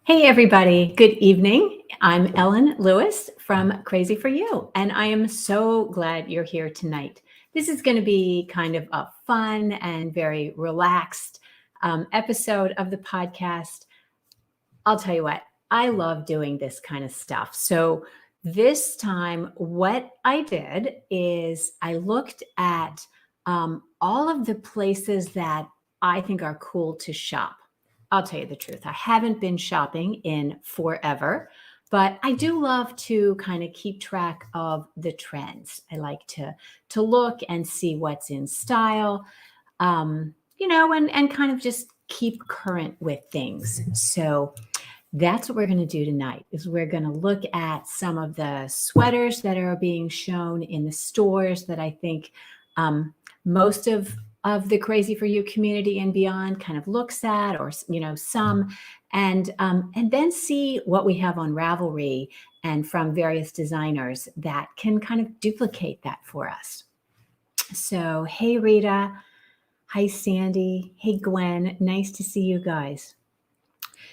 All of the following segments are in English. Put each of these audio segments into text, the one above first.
Hey, everybody. Good evening. I'm Ellen Lewis from Crazy for You, and I am so glad you're here tonight. This is going to be kind of a fun and very relaxed episode of the podcast. I'll tell you what, I love doing this kind of stuff. So, this time, what I did is I looked at all of the places that I think are cool to shop. I'll tell you the truth. I haven't been shopping in forever, but I do love to kind of keep track of the trends. I like to look and see what's in style, and kind of just keep current with things. So that's what we're going to do tonight is we're going to look at some of the sweaters that are being shown in the stores that I think most of the Crazy for You community and beyond kind of looks at, or some, and then see what we have on Ravelry and from various designers that can kind of duplicate that for us. So hey Rita, hi Sandy, hey Gwen, nice to see you guys.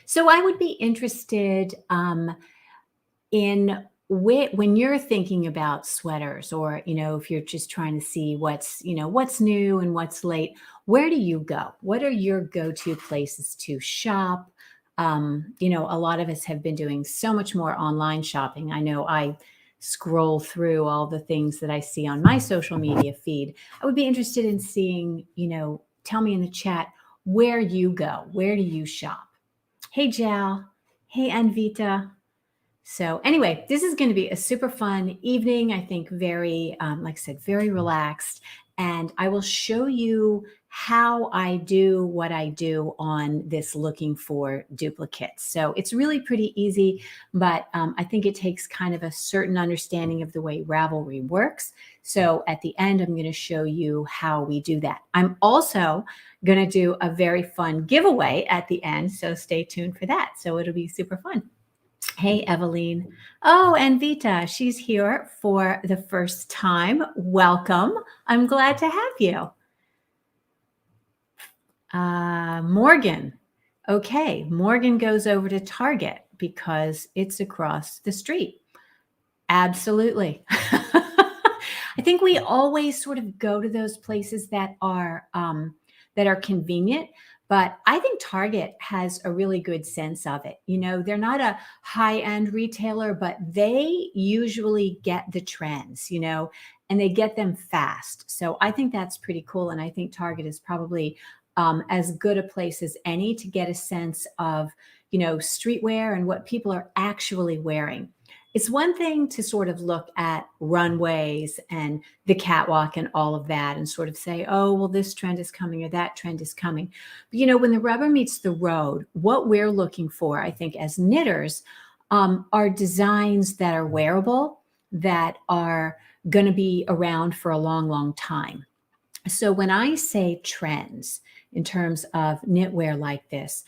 So I would be interested in when you're thinking about sweaters, or if you're just trying to see what's new and what's late, where do you go? What are your go-to places to shop? A lot of us have been doing so much more online shopping. I know I scroll through all the things that I see on my social media feed. I would be interested in seeing, tell me in the chat where you go. Where do you shop? Hey, Jal. Hey, Anvita. So anyway, this is going to be a super fun evening. I think very, like I said, very relaxed. And I will show you how I do what I do on this looking for duplicates. So it's really pretty easy, but I think it takes kind of a certain understanding of the way Ravelry works. So at the end, I'm going to show you how we do that. I'm also going to do a very fun giveaway at the end. So stay tuned for that. So it'll be super fun. Hey, Eveline. Oh, and Vita, she's here for the first time. Welcome. I'm glad to have you. Morgan. Okay, Morgan goes over to Target because it's across the street. Absolutely. I think we always sort of go to those places that are convenient. But I think Target has a really good sense of it. They're not a high-end retailer, but they usually get the trends, and they get them fast. So I think that's pretty cool. And I think Target is probably as good a place as any to get a sense of, streetwear and what people are actually wearing. It's one thing to sort of look at runways and the catwalk and all of that and sort of say, oh, well, this trend is coming or that trend is coming. But, when the rubber meets the road, what we're looking for, I think, as knitters, are designs that are wearable, that are going to be around for a long, long time. So when I say trends in terms of knitwear like this,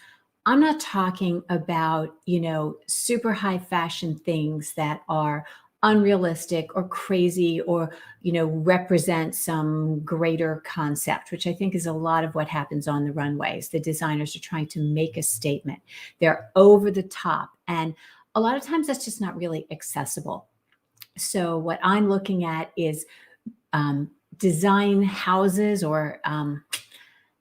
I'm not talking about, super high fashion things that are unrealistic or crazy or, represent some greater concept, which I think is a lot of what happens on the runways. The designers are trying to make a statement. They're over the top. And a lot of times that's just not really accessible. So what I'm looking at is design houses, or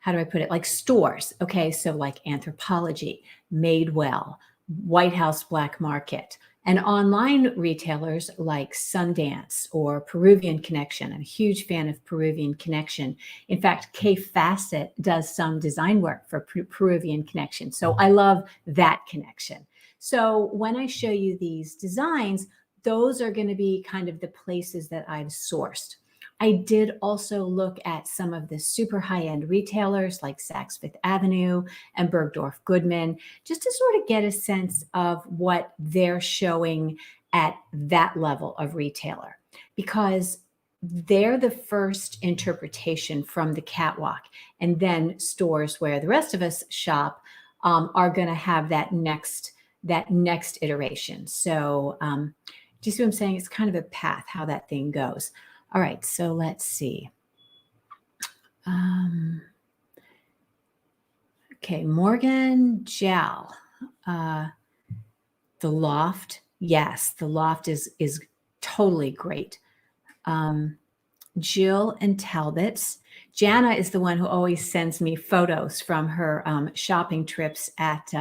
how do I put it? Like stores. Okay. So like Anthropologie, Madewell, White House Black Market, and online retailers like Sundance or Peruvian Connection. I'm a huge fan of Peruvian Connection. In fact, Kay Facet does some design work for Peruvian Connection. So I love that connection. So when I show you these designs, those are going to be kind of the places that I've sourced. I did also look at some of the super high-end retailers like Saks Fifth Avenue and Bergdorf Goodman, just to sort of get a sense of what they're showing at that level of retailer, because they're the first interpretation from the catwalk. And then stores where the rest of us shop are going to have that next iteration. So do you see what I'm saying? It's kind of a path, how that thing goes. All right, so let's see. Okay, Morgan Jal. The Loft. Yes, the Loft is totally great. Jill and Talbot's. Jana is the one who always sends me photos from her shopping trips at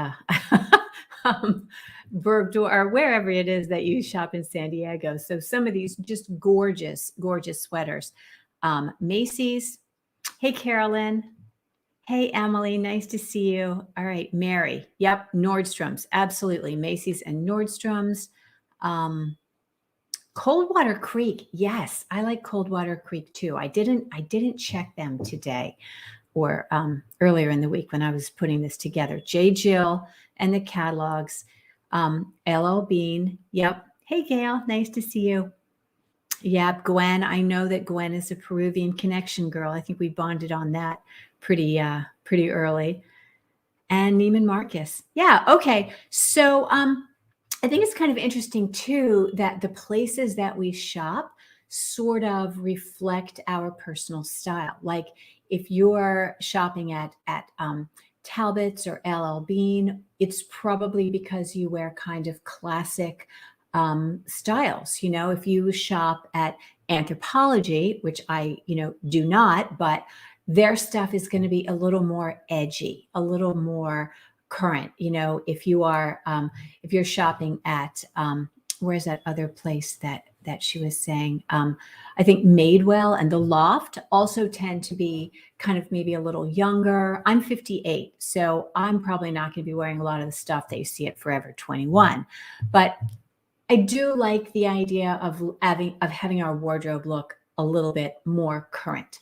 Bergdorf or wherever it is that you shop in San Diego. So some of these just gorgeous, gorgeous sweaters. Macy's. Hey, Carolyn. Hey, Emily. Nice to see you. All right, Mary. Yep, Nordstrom's. Absolutely. Macy's and Nordstrom's. Coldwater Creek. Yes, I like Coldwater Creek too. I didn't check them today or earlier in the week when I was putting this together. J. Jill and the catalogs. LL Bean. Yep. Hey, Gail. Nice to see you. Yep. Gwen. I know that Gwen is a Peruvian connection girl. I think we bonded on that pretty early. And Neiman Marcus. Yeah. Okay. So I think it's kind of interesting too that the places that we shop sort of reflect our personal style. Like if you're shopping at Talbot's or LL Bean, it's probably because you wear kind of classic styles. You know, if you shop at Anthropologie, which I, do not, but their stuff is going to be a little more edgy, a little more current. If you're shopping at where's that other place that she was saying, I think Madewell and the Loft also tend to be kind of maybe a little younger. I'm 58, so I'm probably not going to be wearing a lot of the stuff that you see at Forever 21, but I do like the idea of having our wardrobe look a little bit more current.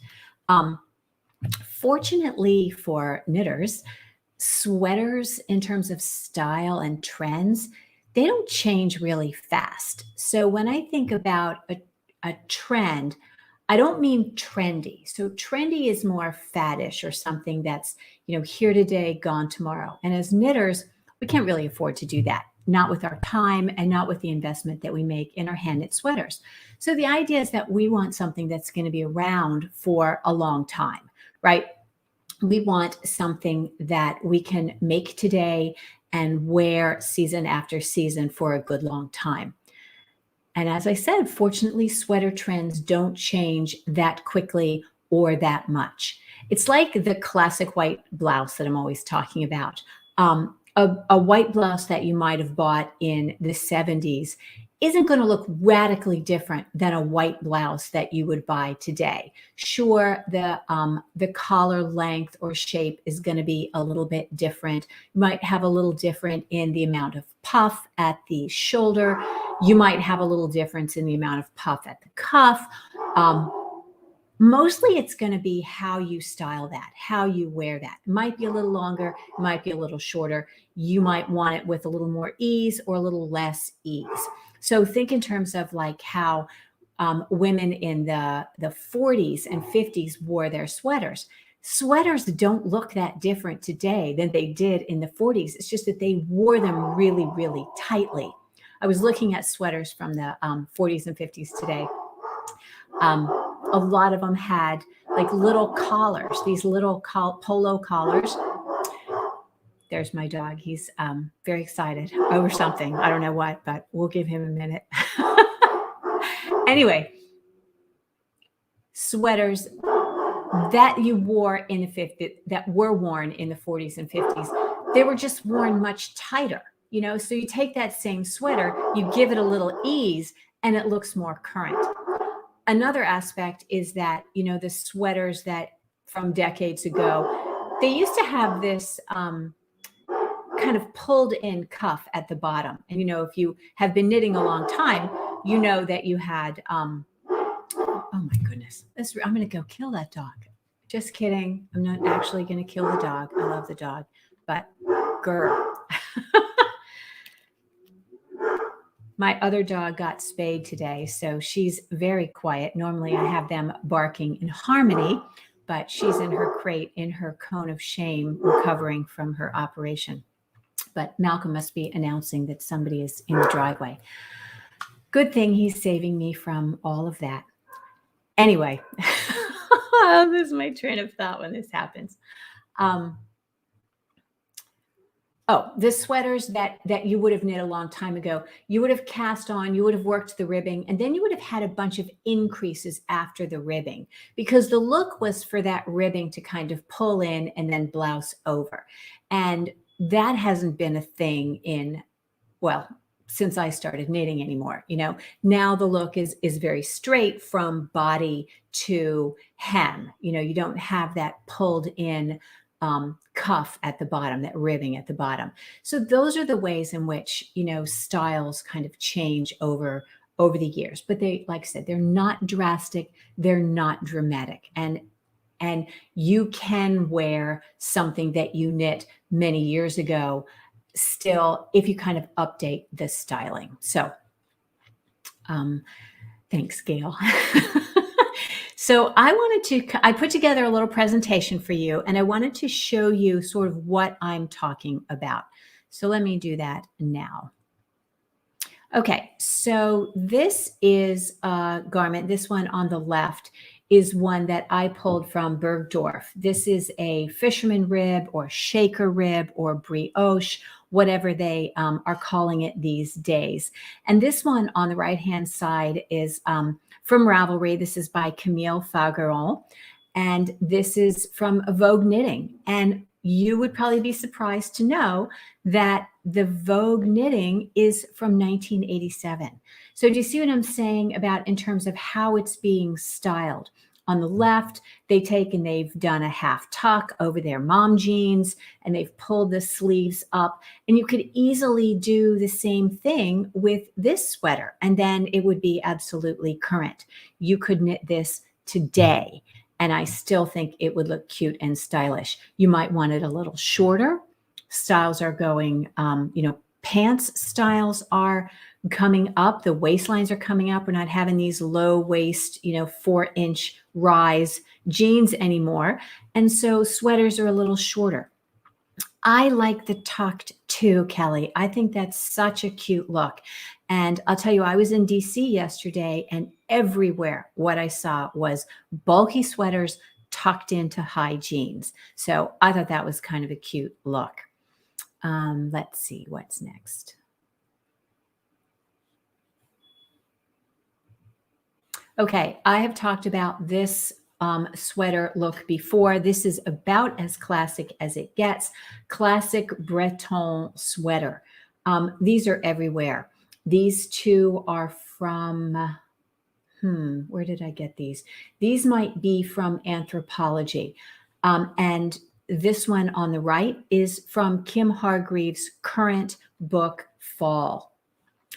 Fortunately for knitters, sweaters in terms of style and trends, they don't change really fast. So when I think about a trend, I don't mean trendy. So trendy is more faddish or something that's, here today, gone tomorrow. And as knitters, we can't really afford to do that, not with our time and not with the investment that we make in our hand knit sweaters. So the idea is that we want something that's going to be around for a long time, right? We want something that we can make today and wear season after season for a good long time. And as I said, fortunately, sweater trends don't change that quickly or that much. It's like the classic white blouse that I'm always talking about. A white blouse that you might have bought in the 70s isn't going to look radically different than a white blouse that you would buy today. Sure, the collar length or shape is going to be a little bit different. You might have a little different in the amount of puff at the shoulder. You might have a little difference in the amount of puff at the cuff. Mostly it's going to be how you style that, how you wear that. It might be a little longer, it might be a little shorter. You might want it with a little more ease or a little less ease. So think in terms of like how women in the 40s and 50s wore their sweaters. Sweaters don't look that different today than they did in the 40s. It's just that they wore them really, really tightly. I was looking at sweaters from the 40s and 50s today. A lot of them had like little collars, these little polo collars. There's my dog. He's very excited over something. I don't know what, but we'll give him a minute. Anyway, sweaters that you wore in the 50s, that were worn in the 40s and 50s, they were just worn much tighter, so you take that same sweater, you give it a little ease, and it looks more current. Another aspect is that, the sweaters that from decades ago, they used to have this kind of pulled in cuff at the bottom. And, if you have been knitting a long time, you know that you had, oh my goodness, I'm going to go kill that dog. Just kidding. I'm not actually going to kill the dog. I love the dog, but girl. My other dog got spayed today, so she's very quiet. Normally I have them barking in harmony, but she's in her crate in her cone of shame recovering from her operation. But Malcolm must be announcing that somebody is in the driveway. Good thing he's saving me from all of that. Anyway, I'll lose my train of thought when this happens. Oh, the sweaters that you would have knit a long time ago, you would have cast on, you would have worked the ribbing, and then you would have had a bunch of increases after the ribbing because the look was for that ribbing to kind of pull in and then blouse over. And that hasn't been a thing in, well, since I started knitting anymore. Now the look is very straight from body to hem. You don't have that pulled in cuff at the bottom, that ribbing at the bottom. So those are the ways in which styles kind of change over the years. But they, like I said, they're not drastic, they're not dramatic, and you can wear something that you knit many years ago still if you kind of update the styling. So thanks, Gail. So I put together a little presentation for you, and I wanted to show you sort of what I'm talking about. So let me do that now. Okay, so this is a garment. This one on the left is one that I pulled from Bergdorf. This is a fisherman rib or shaker rib or brioche, whatever they are calling it these days. And this one on the right-hand side is from Ravelry. This is by Camille Fageron, and this is from Vogue Knitting. And you would probably be surprised to know that the Vogue Knitting is from 1987. So do you see what I'm saying about in terms of how it's being styled? On the left, they've done a half tuck over their mom jeans, and they've pulled the sleeves up. And you could easily do the same thing with this sweater, and then it would be absolutely current. You could knit this today, and I still think it would look cute and stylish. You might want it a little shorter. Styles are going, pants styles are coming up. The waistlines are coming up. We're not having these low waist, 4-inch rise jeans anymore. And so sweaters are a little shorter. I like the tucked too, Kelly. I think that's such a cute look. And I'll tell you, I was in DC yesterday, and everywhere what I saw was bulky sweaters tucked into high jeans. So I thought that was kind of a cute look. Let's see what's next. Okay, I have talked about this sweater look before. This is about as classic as it gets. Classic Breton sweater. These are everywhere. These two are from, where did I get these? These might be from Anthropology. And this one on the right is from Kim Hargreaves' current book, Fall.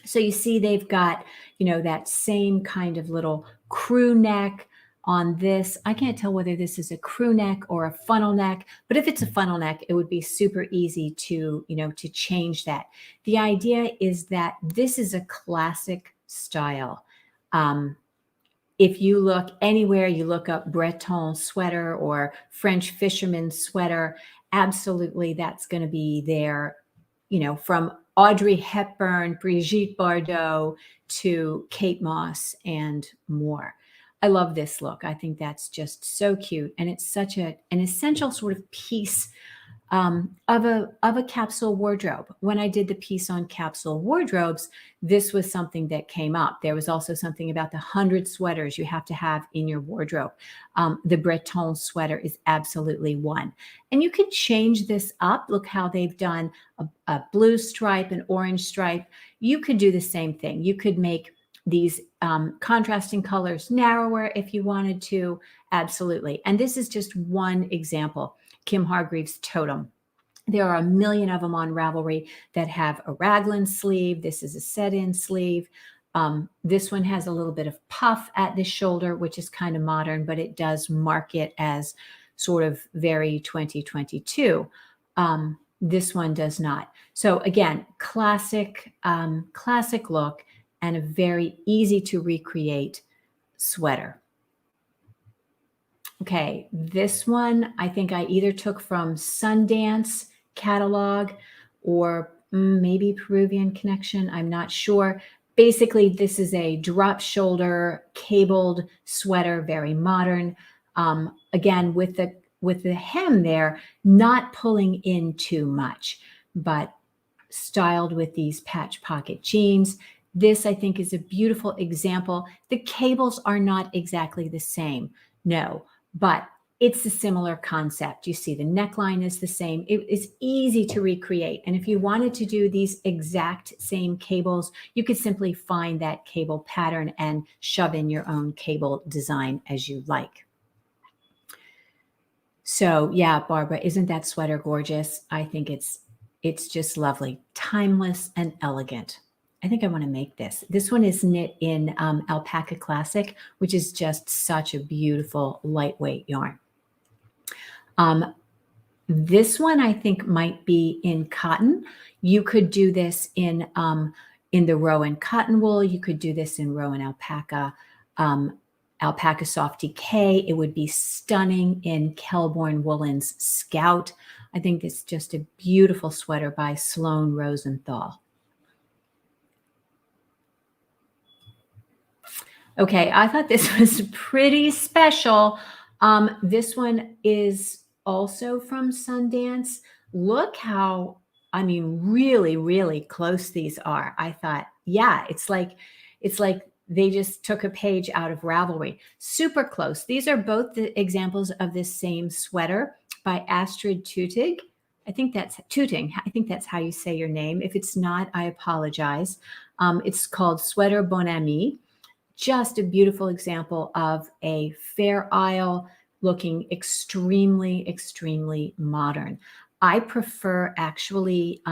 So you see they've got, that same kind of little crew neck on this. I can't tell whether this is a crew neck or a funnel neck, but if it's a funnel neck, it would be super easy to, to change that. The idea is that this is a classic style. If you look anywhere, you look up Breton sweater or French fisherman sweater, absolutely that's going to be there, from Audrey Hepburn, Brigitte Bardot to Kate Moss and more. I love this look. I think that's just so cute. And it's such an essential sort of piece of a capsule wardrobe. When I did the piece on capsule wardrobes, this was something that came up. There was also something about the 100 sweaters you have to have in your wardrobe. The Breton sweater is absolutely one. And you could change this up. Look how they've done a blue stripe, an orange stripe. You could do the same thing. You could make these contrasting colors narrower if you wanted to. Absolutely. And this is just one example. Kim Hargreaves totem. There are a million of them on Ravelry that have a raglan sleeve. This is a set-in sleeve. This one has a little bit of puff at the shoulder, which is kind of modern, but it does mark it as sort of very 2022. This one does not. So again, classic look and a very easy to recreate sweater. Okay, this one I think I either took from Sundance catalog or maybe Peruvian Connection. I'm not sure. Basically, this is a drop shoulder cabled sweater, very modern. Again, with the hem there, not pulling in too much. but styled with these patch pocket jeans. This, I think, is a beautiful example. The cables are not exactly the same, no, but it's a similar concept. You see the neckline is the same. It is easy to recreate. And if you wanted to do these exact same cables, you could simply find that cable pattern and shove in your own cable design as you like. So yeah, Barbara, isn't that sweater gorgeous? I think it's just lovely, timeless and elegant. I think I want to make this. This one is knit in Alpaca Classic, which is just such a beautiful lightweight yarn. This one I think might be in cotton. You could do this in the Rowan cotton wool. You could do this in Rowan alpaca. Alpaca Soft Decay. It would be stunning in Kelborn Woolen's Scout. I think it's just a beautiful sweater by Sloan Rosenthal. Okay, I thought this was pretty special. This one is also from Sundance. Look how, I mean, really, really close these are. I thought, yeah, it's like they just took a page out of Ravelry. Super close. These are both the examples of this same sweater by Astrid Tutig. I think that's Tuting. I think that's how you say your name. If it's not, I apologize. It's called Sweater Bon Ami. Just a beautiful example of a Fair Isle looking extremely, extremely modern. I prefer actually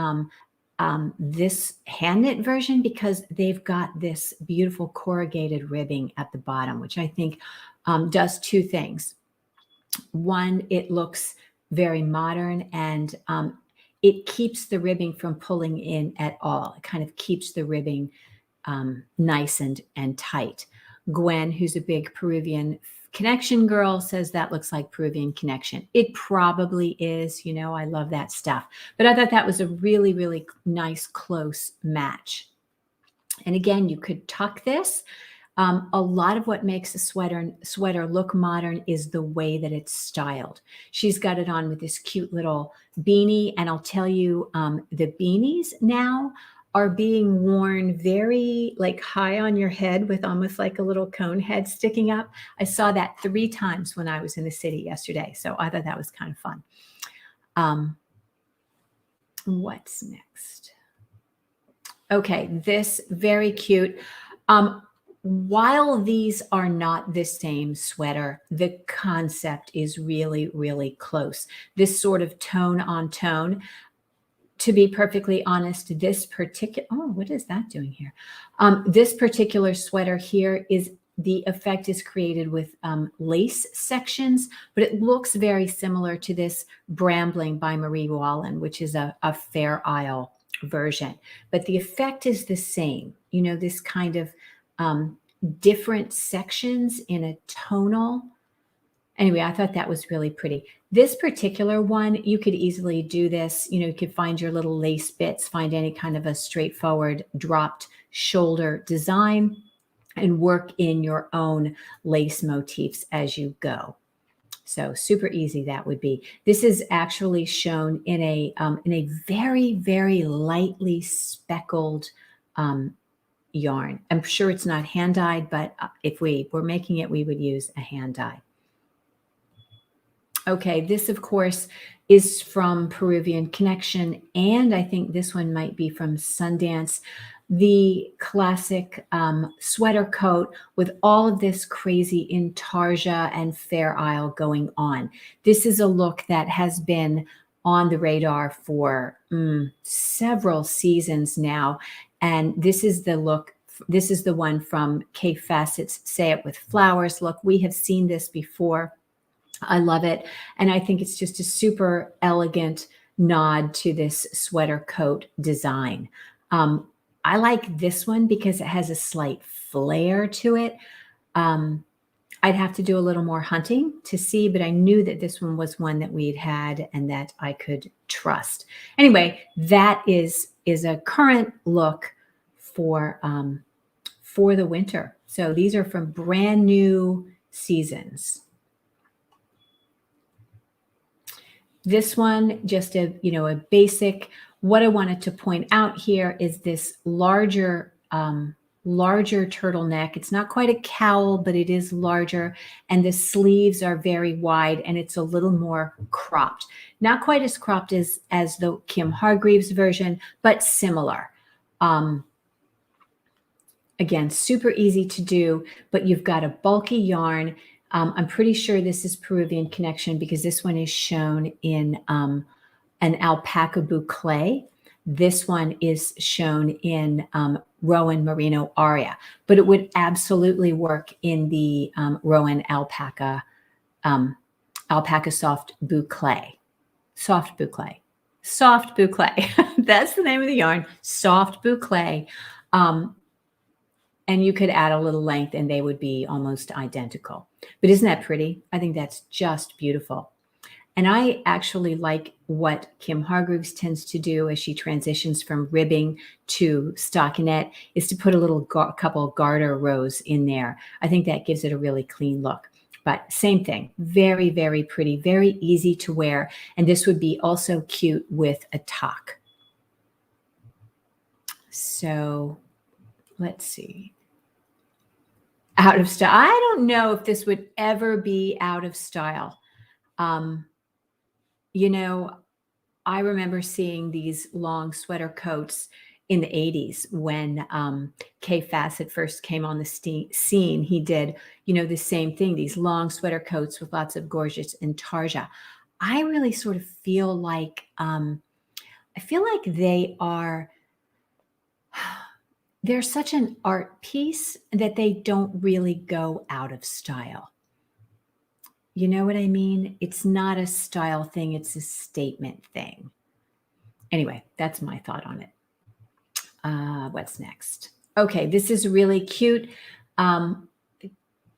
this hand knit version because they've got this beautiful corrugated ribbing at the bottom, which I think does two things. One, it looks very modern and it keeps the ribbing from pulling in at all. It kind of keeps the ribbing nice and tight. Gwen, who's a big Peruvian Connection girl, says that looks like Peruvian Connection. It probably is, you know, I love that stuff. But I thought that was a really, really nice, close match. And again, you could tuck this. A lot of what makes a sweater look modern is the way that it's styled. She's got it on with this cute little beanie. And I'll tell you, the beanies now are being worn very like high on your head with almost like a little cone head sticking up. I saw that 3 times when I was in the city yesterday. So I thought that was kind of fun. What's next? Okay, this very cute. While these are not the same sweater, the concept is really, really close. This sort of tone on tone. To be perfectly honest, this particular, oh, what is that doing here? This particular sweater here is, the effect is created with lace sections, but it looks very similar to this Brambling by Marie Wallen, which is a Fair Isle version. But the effect is the same, you know, this kind of different sections in a tonal. Anyway, I thought that was really pretty. This particular one, you could easily do this. You know, you could find your little lace bits, find any kind of a straightforward dropped shoulder design and work in your own lace motifs as you go. So super easy that would be. This is actually shown in a very, very lightly speckled yarn. I'm sure it's not hand dyed, but if we were making it, we would use a hand dye. Okay, this, of course, is from Peruvian Connection, and I think this one might be from Sundance. The classic sweater coat with all of this crazy intarsia and Fair Isle going on. This is a look that has been on the radar for several seasons now, and this is the look. This is the one from Kay Fassett's Say It With Flowers look. We have seen this before. I love it. And I think it's just a super elegant nod to this sweater coat design. I like this one because it has a slight flare to it. I'd have to do a little more hunting to see, but I knew that this one was one that we'd had and that I could trust. Anyway, that is a current look for the winter. So these are from brand new seasons. This one, just a basic What I wanted to point out here is this larger turtleneck. It's not quite a cowl, but it is larger, and the sleeves are very wide, and it's a little more cropped. Not quite as cropped as the Kim Hargreaves version, but similar. Again, super easy to do, but you've got a bulky yarn. I'm pretty sure this is Peruvian Connection because this one is shown in an alpaca boucle. This one is shown in Rowan Merino Aria, but it would absolutely work in the Rowan alpaca soft boucle. Soft boucle. Soft boucle. That's the name of the yarn. Soft boucle. And you could add a little length and they would be almost identical. But isn't that pretty? I think that's just beautiful. And I actually like what Kim Hargreaves tends to do as she transitions from ribbing to stockinette is to put a little couple garter rows in there. I think that gives it a really clean look. But same thing, very, very pretty, very easy to wear. And this would be also cute with a toque. So let's see. Out of style. I don't know if this would ever be out of style. You know, I remember seeing these long sweater coats in the 80s when Kay Fassett first came on the scene. He did, you know, the same thing, these long sweater coats with lots of gorgeous intarsia. I really sort of feel like, they are, they're such an art piece that they don't really go out of style. You know what I mean? It's not a style thing. It's a statement thing. Anyway, that's my thought on it. What's next? Okay, this is really cute. I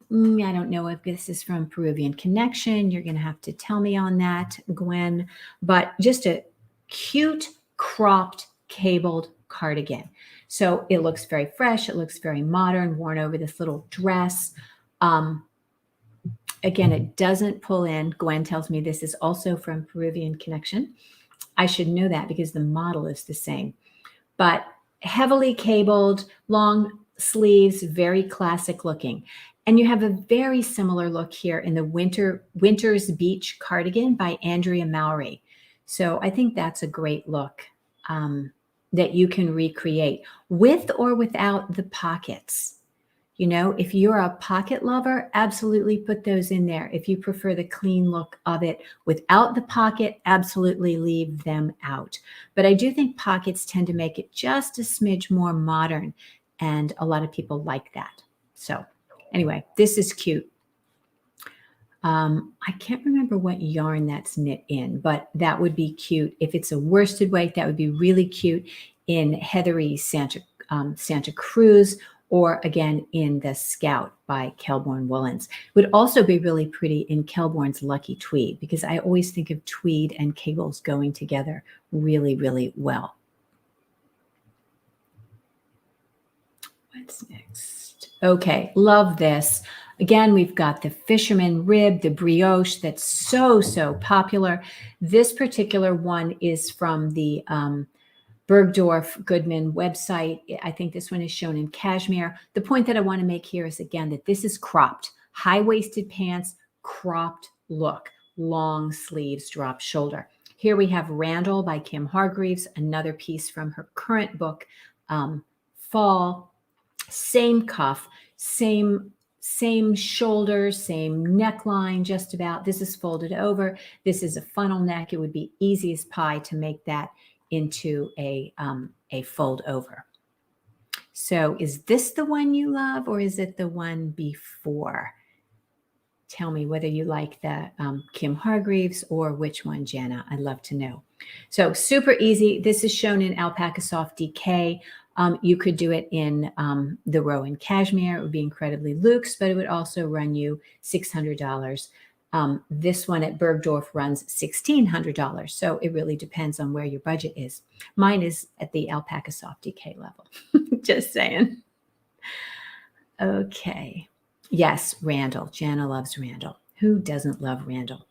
don't know if this is from Peruvian Connection. You're going to have to tell me on that, Gwen. But just a cute, cropped, cabled cardigan. So it looks very fresh. It looks very modern, worn over this little dress. Again, it doesn't pull in. Gwen tells me this is also from Peruvian Connection. I should know that because the model is the same. But heavily cabled, long sleeves, very classic looking. And you have a very similar look here in the Winter's Beach cardigan by Andrea Mowry. So I think that's a great look that you can recreate with or without the pockets. You know, if you're a pocket lover, absolutely put those in there. If you prefer the clean look of it without the pocket, absolutely leave them out. But I do think pockets tend to make it just a smidge more modern, and a lot of people like that. So anyway, this is cute. I can't remember what yarn that's knit in, but that would be cute. If it's a worsted weight, that would be really cute in Heathery Santa Cruz, or again in the Scout by Kelbourne Woolens. It would also be really pretty in Kelbourne's Lucky Tweed, because I always think of tweed and cables going together really, really well. What's next? Okay, love this. Again, we've got the fisherman rib, the brioche that's so, so popular. This particular one is from the Bergdorf Goodman website. I think this one is shown in cashmere. The point that I want to make here is, again, that this is cropped. High-waisted pants, cropped look, long sleeves, drop shoulder. Here we have Randall by Kim Hargreaves, another piece from her current book, Fall. Same cuff, same shoulder, same neckline, just about. This is folded over. This is a funnel neck. It would be easy as pie to make that into a fold over. So is this the one you love, or is it the one before? Tell me whether you like the Kim Hargreaves or which one, Jana. I'd love to know. So super easy. This is shown in Alpaca Soft DK. You could do it in the Rowan Cashmere. It would be incredibly luxe, but it would also run you $600. This one at Bergdorf runs $1,600. So it really depends on where your budget is. Mine is at the Alpaca Soft DK level. Just saying. Okay. Yes, Randall. Jana loves Randall. Who doesn't love Randall?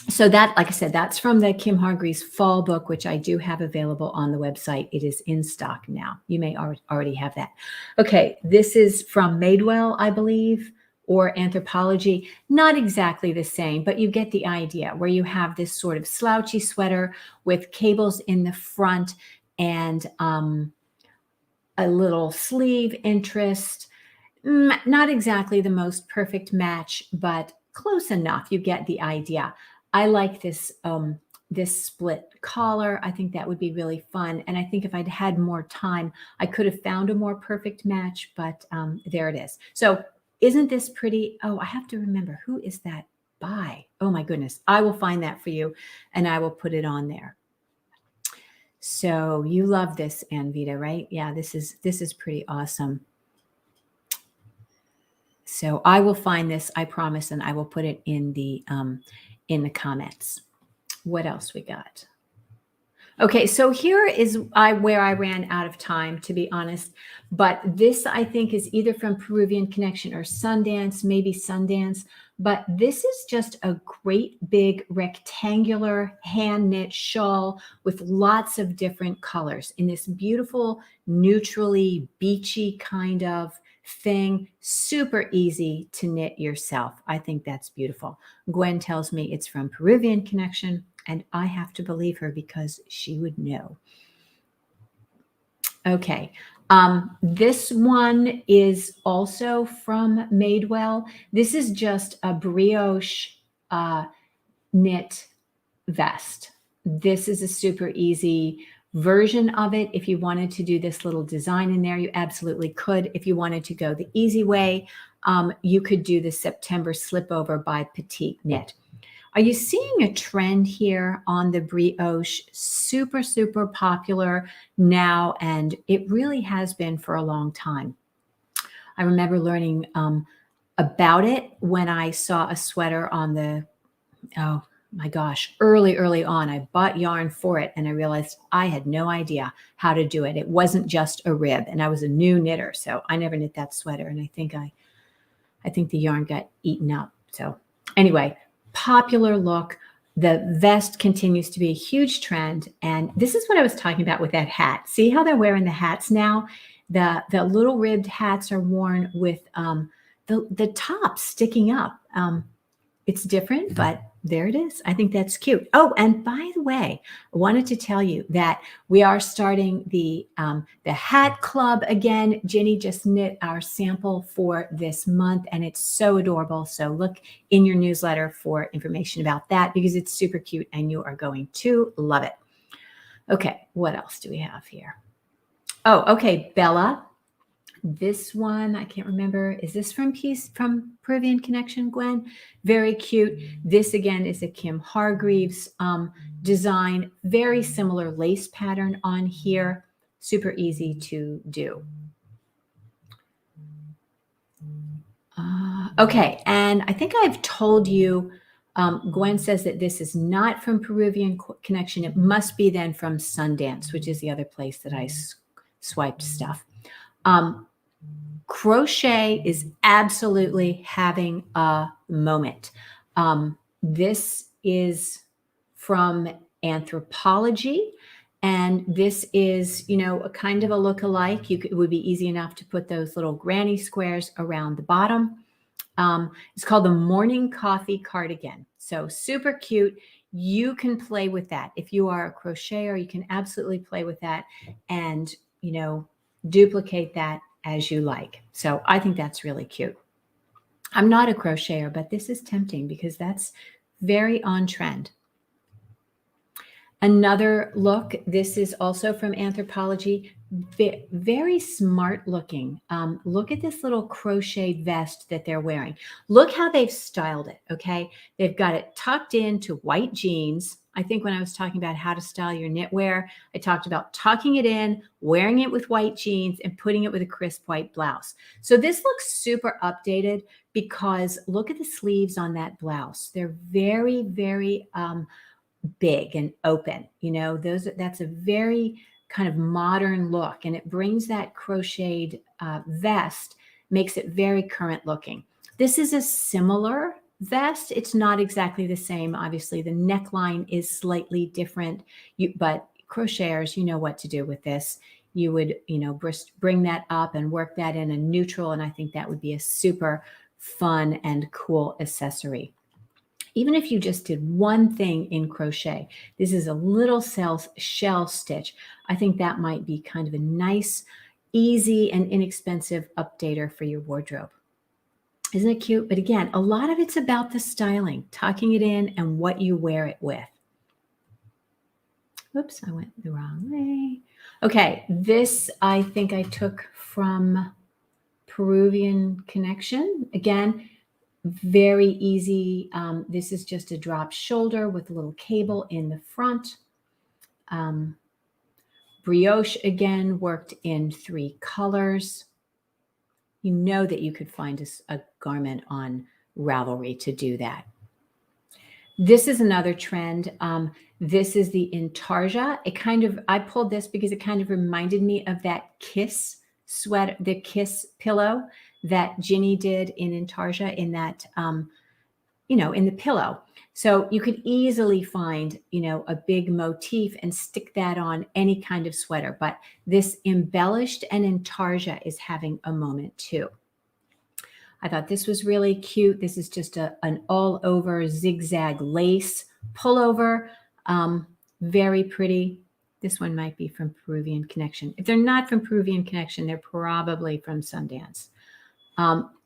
So that, like I said, that's from the Kim Hargreaves fall book, which I do have available on the website. It is in stock now. You may already have that. Okay, this is from Madewell, I believe, or Anthropology. Not exactly the same, but you get the idea, where you have this sort of slouchy sweater with cables in the front and a little sleeve interest. Not exactly the most perfect match, but close enough. You get the idea. I like this split collar. I think that would be really fun. And I think if I'd had more time, I could have found a more perfect match, but there it is. So isn't this pretty? Oh, I have to remember, who is that by? Oh my goodness. I will find that for you and I will put it on there. So you love this, Anvita, right? Yeah, this is pretty awesome. So I will find this, I promise, and I will put it in the comments. What else we got? Okay, so here is where I ran out of time, to be honest. But this, I think, is either from Peruvian Connection or Sundance, maybe Sundance. But this is just a great big rectangular hand knit shawl with lots of different colors in this beautiful, neutrally beachy kind of thing. Super easy to knit yourself. I think that's beautiful. Gwen tells me it's from Peruvian Connection, and I have to believe her because she would know. Okay. This one is also from Madewell. This is just a brioche knit vest. This is a super easy version of it. If you wanted to do this little design in there, you absolutely could. If you wanted to go the easy way, you could do the September slipover by PetitKnits. Are you seeing a trend here on the brioche? Super, super popular now, and it really has been for a long time. I remember learning about it when I saw a sweater on the, oh my gosh, early on. I bought yarn for it, and I realized I had no idea how to do it. It wasn't just a rib, and I was a new knitter, so I never knit that sweater, and I think the yarn got eaten up. So anyway, popular look. The vest continues to be a huge trend. And this is what I was talking about with that hat. See how they're wearing the hats now? The little ribbed hats are worn with the top sticking up. It's different, but there it is. I think that's cute. Oh, and by the way, I wanted to tell you that we are starting the hat club again. Ginny just knit our sample for this month, and it's so adorable. So look in your newsletter for information about that because it's super cute and you are going to love it. Okay, what else do we have here? Oh, okay, Bella. This one, I can't remember. Is this from Peruvian Connection, Gwen? Very cute. This again is a Kim Hargreaves design. Very similar lace pattern on here. Super easy to do. Okay, and I think I've told you, Gwen says that this is not from Peruvian Connection. It must be then from Sundance, which is the other place that I swiped stuff. Crochet is absolutely having a moment. This is from Anthropology, and this is, a kind of a look-alike. It would be easy enough to put those little granny squares around the bottom. It's called the Morning Coffee Cardigan. So super cute. You can play with that. If you are a crocheter, you can absolutely play with that and, duplicate that as you like. So I think that's really cute. I'm not a crocheter, but this is tempting because that's very on trend. Another look, this is also from Anthropology, very smart looking. Look at this little crochet vest that they're wearing. Look how they've styled it, okay? They've got it tucked into white jeans. I think when I was talking about how to style your knitwear, I talked about tucking it in, wearing it with white jeans, and putting it with a crisp white blouse. So this looks super updated because look at the sleeves on that blouse. They're very, very big and open. That's a very kind of modern look, and it brings that crocheted vest, makes it very current looking. This is a similar Vest, it's not exactly the same. Obviously, the neckline is slightly different, but crocheters, you know what to do with this. You would, bring that up and work that in a neutral, and I think that would be a super fun and cool accessory. Even if you just did one thing in crochet, this is a little shell stitch. I think that might be kind of a nice, easy, and inexpensive updater for your wardrobe. Isn't it cute? But again, a lot of it's about the styling, tucking it in and what you wear it with. Oops, I went the wrong way. Okay, this I think I took from Peruvian Connection. Again, very easy. This is just a drop shoulder with a little cable in the front. Brioche, again, worked in 3 colors. You know that you could find a garment on Ravelry to do that. This is another trend. This is the intarsia. I pulled this because it kind of reminded me of that Kiss sweater, the Kiss pillow that Ginny did in intarsia in that, in the pillow. So you could easily find, a big motif and stick that on any kind of sweater. But this embellished and intarsia is having a moment too. I thought this was really cute. This is just an all over zigzag lace pullover. Very pretty. This one might be from Peruvian Connection. If they're not from Peruvian Connection, they're probably from Sundance.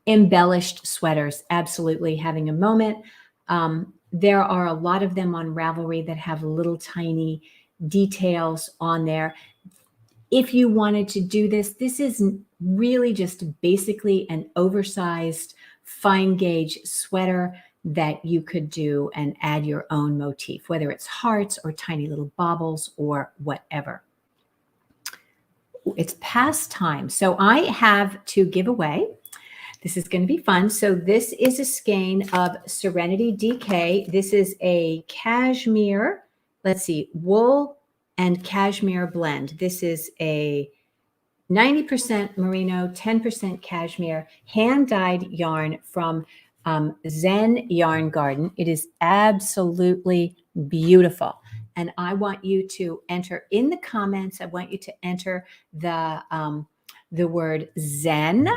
Embellished sweaters, absolutely having a moment. There are a lot of them on Ravelry that have little tiny details on there. If you wanted to do this, this is really just basically an oversized fine gauge sweater that you could do and add your own motif, whether it's hearts or tiny little baubles or whatever. It's past time. So I have to give away. This is going to be fun. So this is a skein of Serenity DK. This is a cashmere, let's see, wool and cashmere blend. This is a 90% merino, 10% cashmere, hand-dyed yarn from Zen Yarn Garden. It is absolutely beautiful. And I want you to enter in the comments. I want you to enter the word Zen,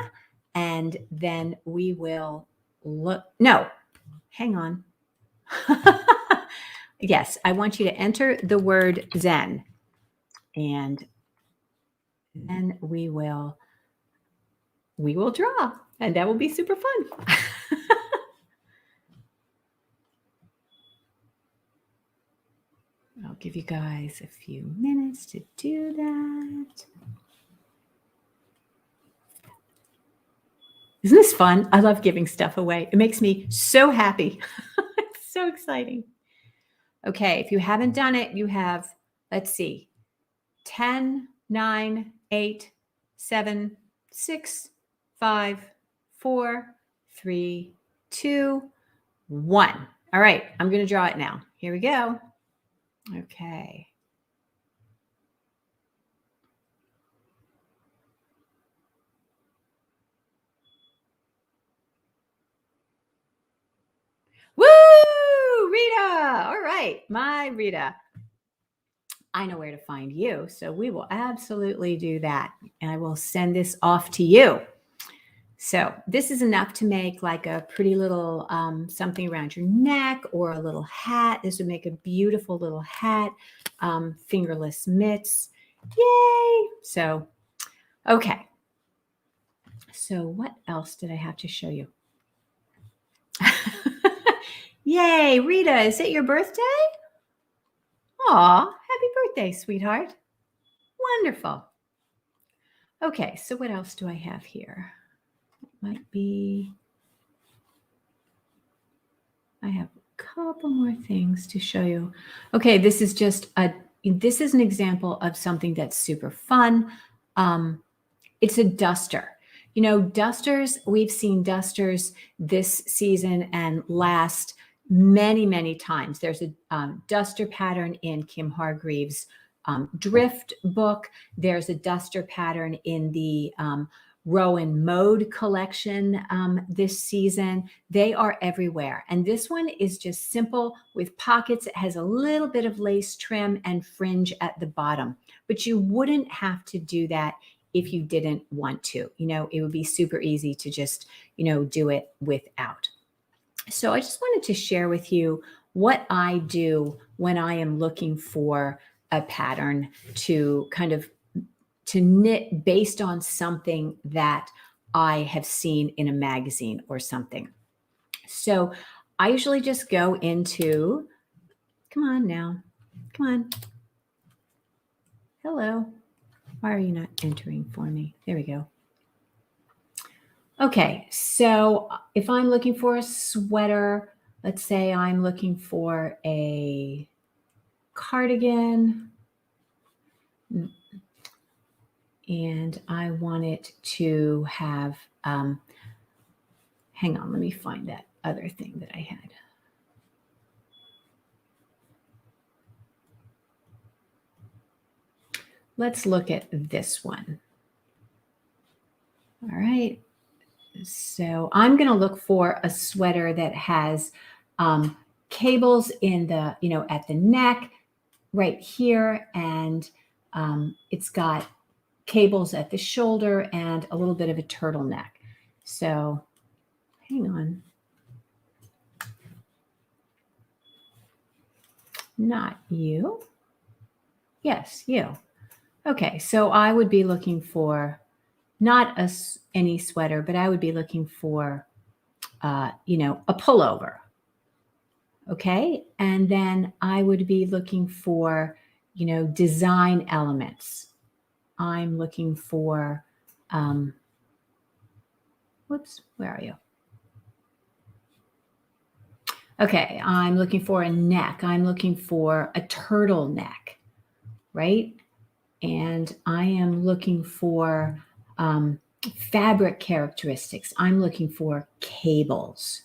and then we will look. No, hang on. Yes, I want you to enter the word Zen, and then we will draw, and that will be super fun. I'll give you guys a few minutes to do that. Isn't this fun? I love giving stuff away. It makes me so happy. It's so exciting. Okay, if you haven't done it, you have, let's see, 10, 9, 8, 7, 6, 5, 4, 3, 2, 1. All right, I'm going to draw it now. Here we go. Okay. Woo, Rita. All right, my Rita. I know where to find you, so we will absolutely do that. And I will send this off to you. So this is enough to make like a pretty little something around your neck or a little hat. This would make a beautiful little hat, fingerless mitts. Yay! So, okay. So what else did I have to show you? Yay, Rita, is it your birthday? Aw, happy birthday, sweetheart. Wonderful. Okay, so what else do I have here? It might be, I have a couple more things to show you. Okay, this is just this is an example of something that's super fun. It's a duster. You know, dusters, we've seen dusters this season and last many, many times. There's a duster pattern in Kim Hargreaves' Drift book. There's a duster pattern in the Rowan Mode collection this season. They are everywhere. And this one is just simple with pockets. It has a little bit of lace trim and fringe at the bottom, but you wouldn't have to do that if you didn't want to. It would be super easy to just, do it without. So I just wanted to share with you what I do when I am looking for a pattern to knit based on something that I have seen in a magazine or something. So I usually just go into, come on now, come on. Hello. Why are you not entering for me? There we go. Okay, so if I'm looking for a sweater, let's say I'm looking for a cardigan, and I want it to have, hang on, let me find that other thing that I had. Let's look at this one. All right. So I'm going to look for a sweater that has cables in the, at the neck right here. And it's got cables at the shoulder and a little bit of a turtleneck. So hang on. Not you. Yes, you. Okay, so I would be looking for not any sweater, but I would be looking for, a pullover. Okay, and then I would be looking for, design elements. I'm looking for, whoops, where are you? Okay, I'm looking for a neck. I'm looking for a turtleneck, right? And I am looking for fabric characteristics. I'm looking for cables.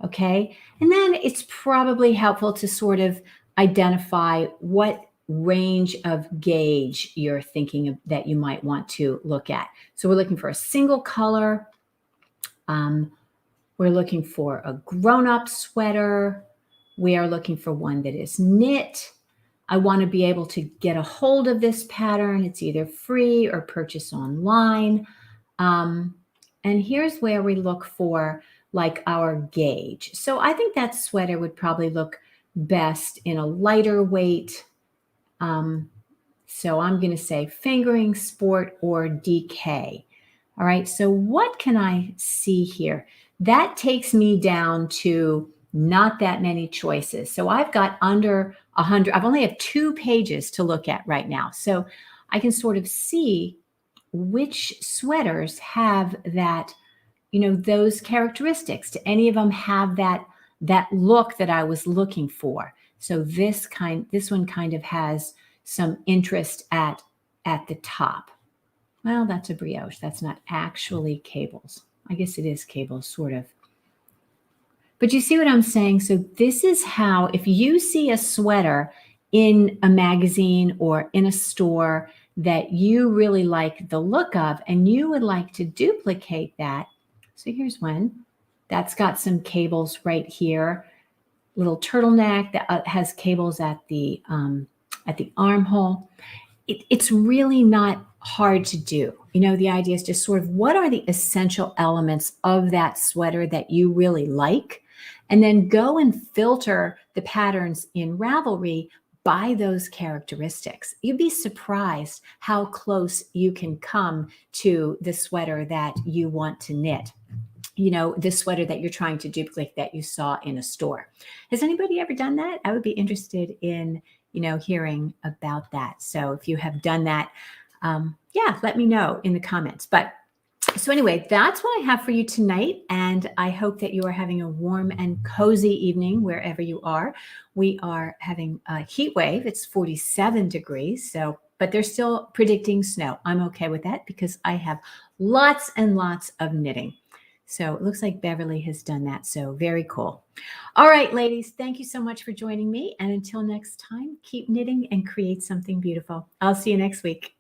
Okay. And then it's probably helpful to sort of identify what range of gauge you're thinking of that you might want to look at. So we're looking for a single color. We're looking for a grown-up sweater. We are looking for one that is knit. I want to be able to get a hold of this pattern. It's either free or purchase online. And here's where we look for like our gauge. So I think that sweater would probably look best in a lighter weight. So I'm going to say fingering, sport, or DK. All right. So what can I see here? That takes me down to not that many choices. So I've got under 100. I've only have 2 pages to look at right now. So I can sort of see which sweaters have that, those characteristics. Do any of them have that look that I was looking for? So this one kind of has some interest at the top. Well, that's a brioche. That's not actually cables. I guess it is cables, sort of. But you see what I'm saying? So this is how, if you see a sweater in a magazine or in a store that you really like the look of and you would like to duplicate that. So here's one that's got some cables right here, little turtleneck that has cables at the armhole. It's really not hard to do. The idea is just sort of what are the essential elements of that sweater that you really like, and then go and filter the patterns in Ravelry by those characteristics. You'd be surprised how close you can come to the sweater that you want to knit. The sweater that you're trying to duplicate that you saw in a store. Has anybody ever done that? I would be interested in, hearing about that. So if you have done that, let me know in the comments. But so anyway, that's what I have for you tonight. And I hope that you are having a warm and cozy evening wherever you are. We are having a heat wave. It's 47 degrees. But they're still predicting snow. I'm okay with that because I have lots and lots of knitting. So it looks like Beverly has done that. So very cool. All right, ladies, thank you so much for joining me. And until next time, keep knitting and create something beautiful. I'll see you next week.